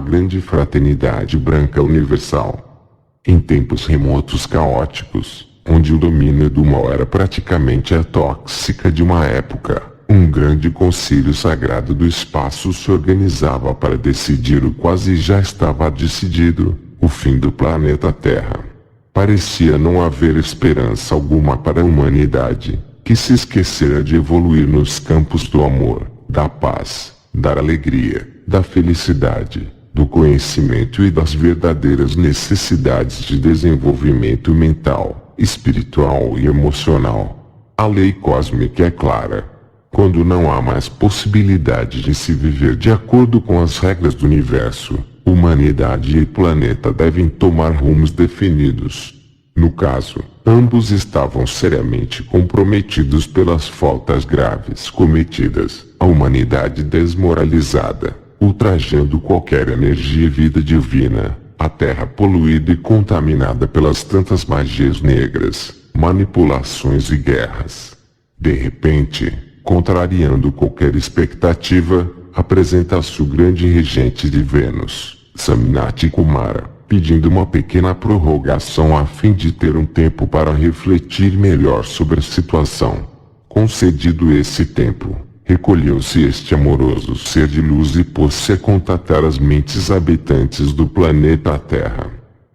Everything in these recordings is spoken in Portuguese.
grande fraternidade branca universal. Em tempos remotos caóticos, onde o domínio do mal era praticamente a tóxica de uma época, um grande concílio sagrado do espaço se organizava para decidir o quase já estava decidido, o fim do planeta Terra. Parecia não haver esperança alguma para a humanidade, que se esquecera de evoluir nos campos do amor, da paz, da alegria, da felicidade, do conhecimento e das verdadeiras necessidades de desenvolvimento mental, espiritual e emocional. A lei cósmica é clara. Quando não há mais possibilidade de se viver de acordo com as regras do universo, humanidade e planeta devem tomar rumos definidos. No caso, ambos estavam seriamente comprometidos pelas faltas graves cometidas, a humanidade desmoralizada, ultrajando qualquer energia e vida divina, a terra poluída e contaminada pelas tantas magias negras, manipulações e guerras. De repente, contrariando qualquer expectativa, apresenta-se o grande regente de Vênus, Samnati Kumara, pedindo uma pequena prorrogação a fim de ter um tempo para refletir melhor sobre a situação. Concedido esse tempo, recolheu-se este amoroso ser de luz e pôs-se a contatar as mentes habitantes do planeta Terra.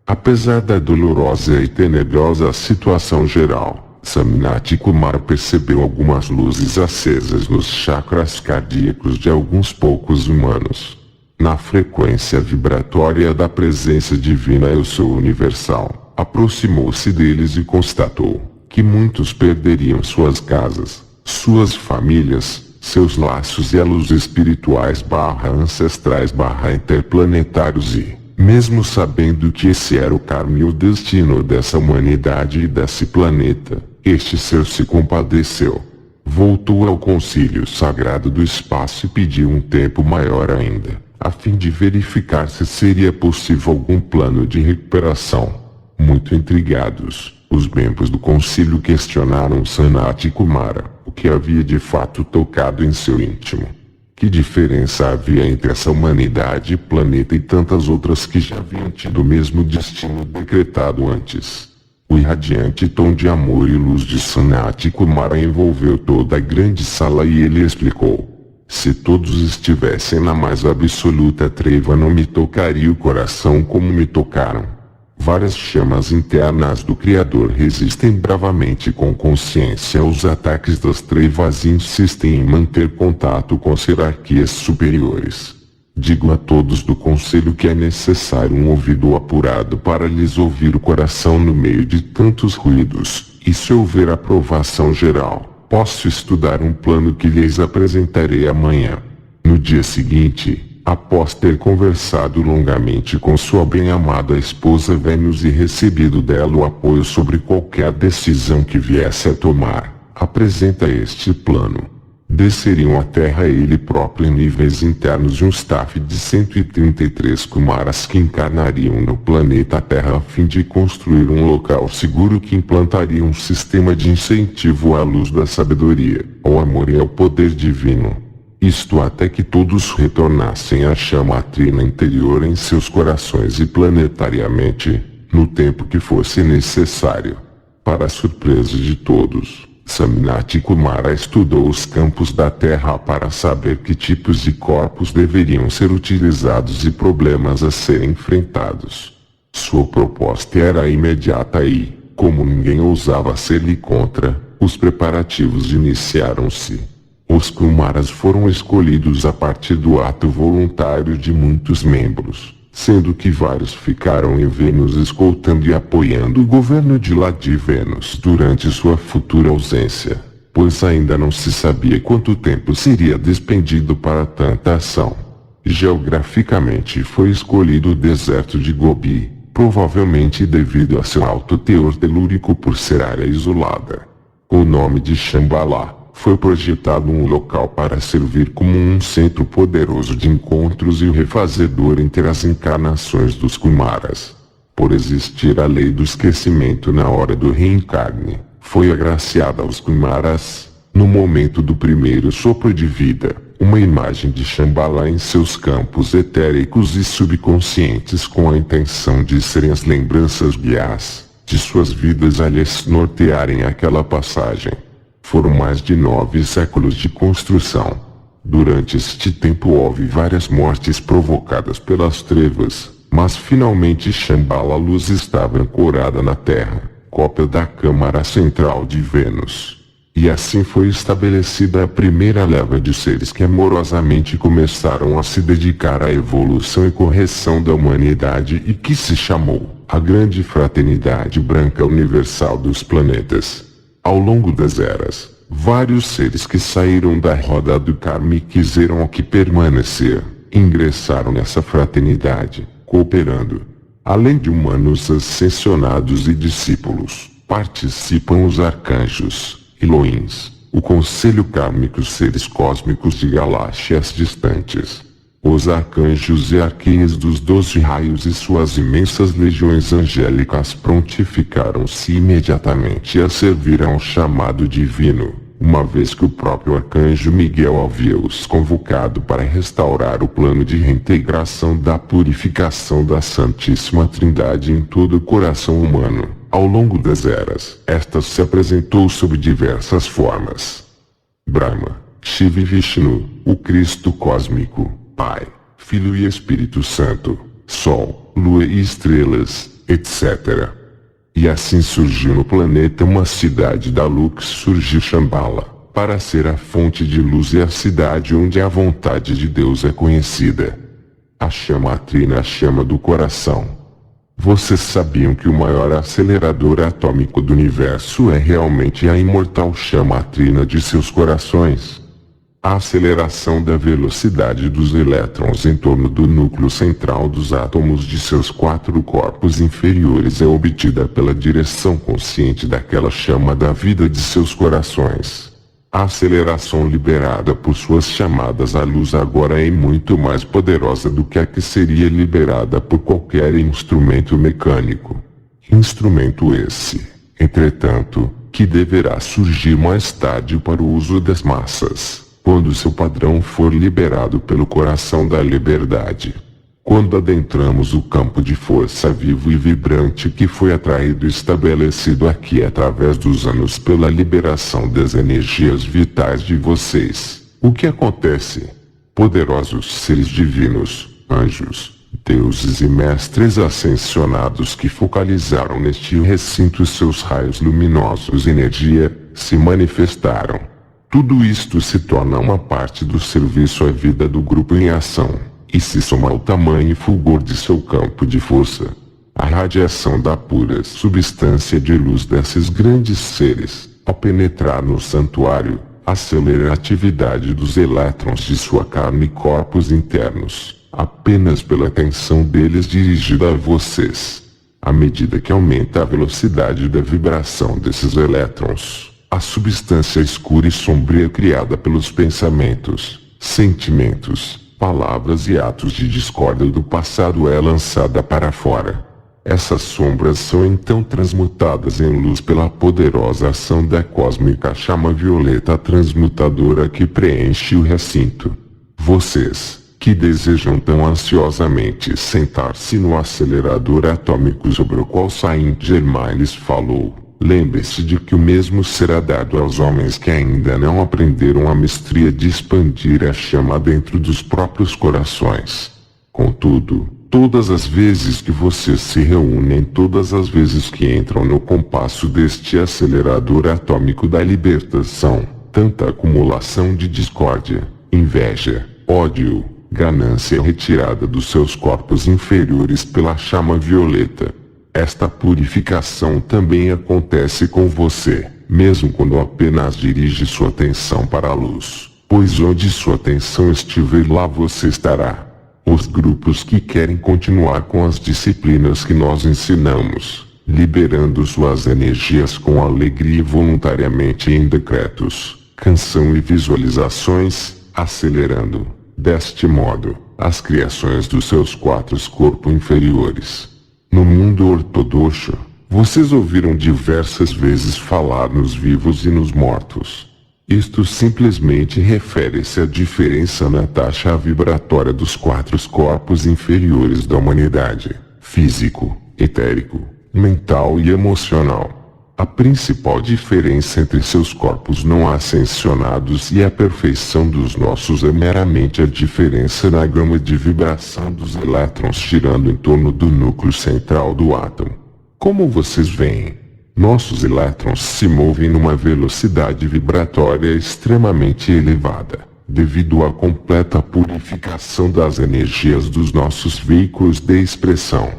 Apesar da dolorosa e tenebrosa situação geral, Samnati Kumara percebeu algumas luzes acesas nos chakras cardíacos de alguns poucos humanos. Na frequência vibratória da presença divina Eu Sou Universal, aproximou-se deles e constatou que muitos perderiam suas casas, suas famílias, seus laços e elos espirituais /ancestrais /interplanetários e, mesmo sabendo que esse era o karma e o destino dessa humanidade e desse planeta, este ser se compadeceu. Voltou ao concílio sagrado do espaço e pediu um tempo maior ainda, a fim de verificar se seria possível algum plano de recuperação. Muito intrigados, os membros do concílio questionaram Sanati Kumara, o que havia de fato tocado em seu íntimo. Que diferença havia entre essa humanidade, planeta e tantas outras que já haviam tido o mesmo destino decretado antes? O irradiante tom de amor e luz de Sanati Kumara envolveu toda a grande sala e ele explicou: se todos estivessem na mais absoluta treva não me tocaria o coração como me tocaram. Várias chamas internas do Criador resistem bravamente com consciência aos ataques das trevas e insistem em manter contato com as hierarquias superiores. Digo a todos do conselho que é necessário um ouvido apurado para lhes ouvir o coração no meio de tantos ruídos, e se houver aprovação geral, posso estudar um plano que lhes apresentarei amanhã. No dia seguinte, após ter conversado longamente com sua bem-amada esposa Vênus e recebido dela o apoio sobre qualquer decisão que viesse a tomar, apresenta este plano. Desceriam à Terra ele próprio em níveis internos de um staff de 133 Kumaras que encarnariam no planeta Terra a fim de construir um local seguro que implantaria um sistema de incentivo à luz da sabedoria, ao amor e ao poder divino. Isto até que todos retornassem à chama trina interior em seus corações e planetariamente, no tempo que fosse necessário. Para a surpresa de todos, Samnati Kumara estudou os campos da Terra para saber que tipos de corpos deveriam ser utilizados e problemas a serem enfrentados. Sua proposta era imediata e, como ninguém ousava ser-lhe contra, os preparativos iniciaram-se. Os Kumaras foram escolhidos a partir do ato voluntário de muitos membros, sendo que vários ficaram em Vênus escoltando e apoiando o governo de lá de Vênus durante sua futura ausência, pois ainda não se sabia quanto tempo seria despendido para tanta ação. Geograficamente foi escolhido o deserto de Gobi, provavelmente devido a seu alto teor telúrico por ser área isolada. Com o nome de Shambhala, foi projetado um local para servir como um centro poderoso de encontros e o refazedor entre as encarnações dos Kumaras. Por existir a lei do esquecimento na hora do reencarne, foi agraciada aos Kumaras, no momento do primeiro sopro de vida, uma imagem de Shambhala em seus campos etéricos e subconscientes com a intenção de serem as lembranças guias de suas vidas a lhes nortearem aquela passagem. Foram mais de 9 séculos de construção. Durante este tempo houve várias mortes provocadas pelas trevas, mas finalmente Shambhala Luz estava ancorada na Terra, cópia da Câmara Central de Vênus. E assim foi estabelecida a primeira leva de seres que amorosamente começaram a se dedicar à evolução e correção da humanidade e que se chamou a Grande Fraternidade Branca Universal dos Planetas. Ao longo das eras, vários seres que saíram da roda do karma e quiseram aqui permanecer, ingressaram nessa fraternidade, cooperando. Além de humanos ascensionados e discípulos, participam os arcanjos, Elohims, o Conselho Kármico, seres cósmicos de galáxias distantes, os arcanjos e arqueias dos 12 raios e suas imensas legiões angélicas prontificaram-se imediatamente a servir a um chamado divino, uma vez que o próprio arcanjo Miguel havia-os convocado para restaurar o plano de reintegração da purificação da Santíssima Trindade em todo o coração humano. Ao longo das eras, esta se apresentou sob diversas formas. Brahma, Shiva e Vishnu, o Cristo cósmico, Pai, Filho e Espírito Santo, Sol, Lua e estrelas, etc. E assim surgiu no planeta uma cidade da luz, surgiu Shambhala, para ser a fonte de luz e a cidade onde a vontade de Deus é conhecida. A chama trina, a chama do coração. Vocês sabiam que o maior acelerador atômico do universo é realmente a imortal chama trina de seus corações? A aceleração da velocidade dos elétrons em torno do núcleo central dos átomos de seus 4 corpos inferiores é obtida pela direção consciente daquela chama da vida de seus corações. A aceleração liberada por suas chamadas à luz agora é muito mais poderosa do que a que seria liberada por qualquer instrumento mecânico. Instrumento esse, entretanto, que deverá surgir mais tarde para o uso das massas, quando seu padrão for liberado pelo coração da liberdade. Quando adentramos o campo de força vivo e vibrante que foi atraído e estabelecido aqui através dos anos pela liberação das energias vitais de vocês, o que acontece? Poderosos seres divinos, anjos, deuses e mestres ascensionados que focalizaram neste recinto seus raios luminosos e energia, se manifestaram. Tudo isto se torna uma parte do serviço à vida do grupo em ação, e se soma ao tamanho e fulgor de seu campo de força. A radiação da pura substância de luz desses grandes seres, ao penetrar no santuário, acelera a atividade dos elétrons de sua carne e corpos internos, apenas pela atenção deles dirigida a vocês. À medida que aumenta a velocidade da vibração desses elétrons, a substância escura e sombria criada pelos pensamentos, sentimentos, palavras e atos de discórdia do passado é lançada para fora. Essas sombras são então transmutadas em luz pela poderosa ação da cósmica chama violeta transmutadora que preenche o recinto. Vocês, que desejam tão ansiosamente sentar-se no acelerador atômico sobre o qual Saint-Germain lhes falou, lembre-se de que o mesmo será dado aos homens que ainda não aprenderam a mestria de expandir a chama dentro dos próprios corações. Contudo, todas as vezes que vocês se reúnem, todas as vezes que entram no compasso deste acelerador atômico da libertação, tanta acumulação de discórdia, inveja, ódio, ganância retirada dos seus corpos inferiores pela chama violeta. Esta purificação também acontece com você, mesmo quando apenas dirige sua atenção para a luz, pois onde sua atenção estiver, lá você estará. Os grupos que querem continuar com as disciplinas que nós ensinamos, liberando suas energias com alegria e voluntariamente em decretos, canção e visualizações, acelerando, deste modo, as criações dos seus 4 corpos inferiores. No mundo ortodoxo, vocês ouviram diversas vezes falar nos vivos e nos mortos. Isto simplesmente refere-se à diferença na taxa vibratória dos 4 corpos inferiores da humanidade: físico, etérico, mental e emocional. A principal diferença entre seus corpos não ascensionados e a perfeição dos nossos é meramente a diferença na gama de vibração dos elétrons girando em torno do núcleo central do átomo. Como vocês veem, nossos elétrons se movem numa velocidade vibratória extremamente elevada, devido à completa purificação das energias dos nossos veículos de expressão.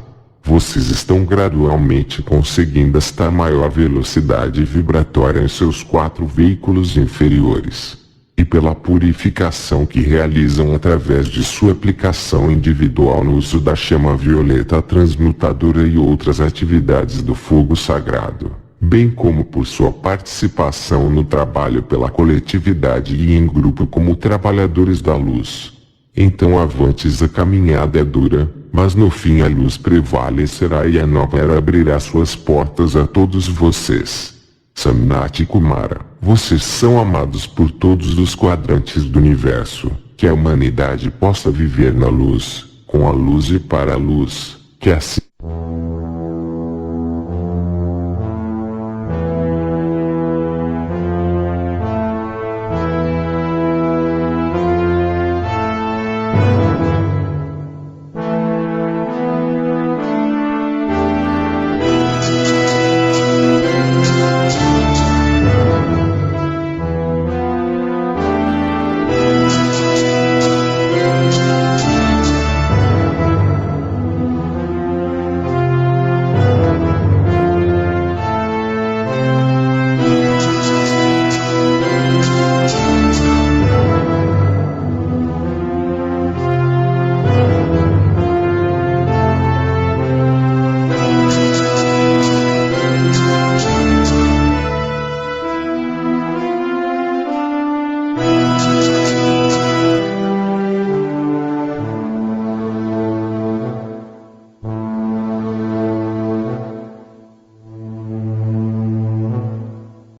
Vocês estão gradualmente conseguindo esta maior velocidade vibratória em seus 4 veículos inferiores. E pela purificação que realizam através de sua aplicação individual no uso da chama violeta transmutadora e outras atividades do fogo sagrado, bem como por sua participação no trabalho pela coletividade e em grupo como trabalhadores da luz. Então avantes, a caminhada é dura, mas no fim a luz prevalecerá e a nova era abrirá suas portas a todos vocês. Sanat e Kumara, vocês são amados por todos os quadrantes do universo. Que a humanidade possa viver na luz, com a luz e para a luz. Que assim